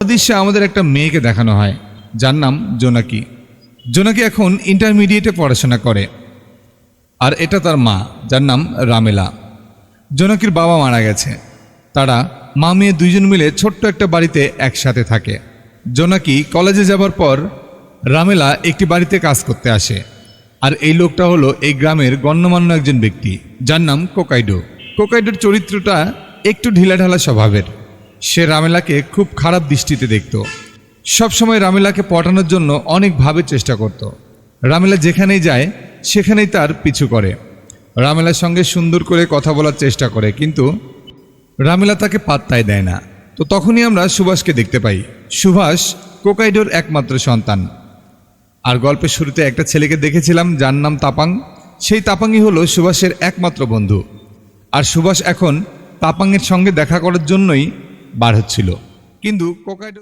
দৃশ্যে আমাদের একটা মেয়েকে দেখানো হয় যার নাম জোনাকি। জোনাকি এখন ইন্টারমিডিয়েটে পড়াশোনা করে, আর এটা তার মা যার নাম রামেলা। জোনাকির বাবা মারা গেছে। তারা মা মেয়ে দুইজন মিলে ছোট্ট একটা বাড়িতে একসাথে থাকে। জোনাকি কলেজে যাবার পর রামেলা একটি বাড়িতে কাজ করতে আসে, আর এই লোকটা হলো এই গ্রামের গণ্যমান্য একজন ব্যক্তি যার নাম কোকাইডো। কোকাইডোর চরিত্রটা একটু ঢিলাঢালা স্বভাবের। সে রামেলাকে খুব খারাপ দৃষ্টিতে দেখত। সবসময় রামেলাকে পটানোর জন্য অনেকভাবে চেষ্টা করত। রামেলা যেখানেই যায় সেখানেই তার পিছু করে। রামেলার সঙ্গে সুন্দর করে কথা বলার চেষ্টা করে, কিন্তু রামেলা তাকে পাত্তাই দেয় না। তো তখনই আমরা সুভাষকে দেখতে পাই। সুভাষ কোকাইডোর একমাত্র সন্তান। আর গল্পের শুরুতে একটা ছেলেকে দেখেছিলাম যার নাম তাপাং। সেই তাপাংই হলো সুভাষের একমাত্র বন্ধু। আর সুভাষ এখন তাপাংয়ের সঙ্গে দেখা করার জন্যই বার হচ্ছিল, কিন্তু কোকাইডো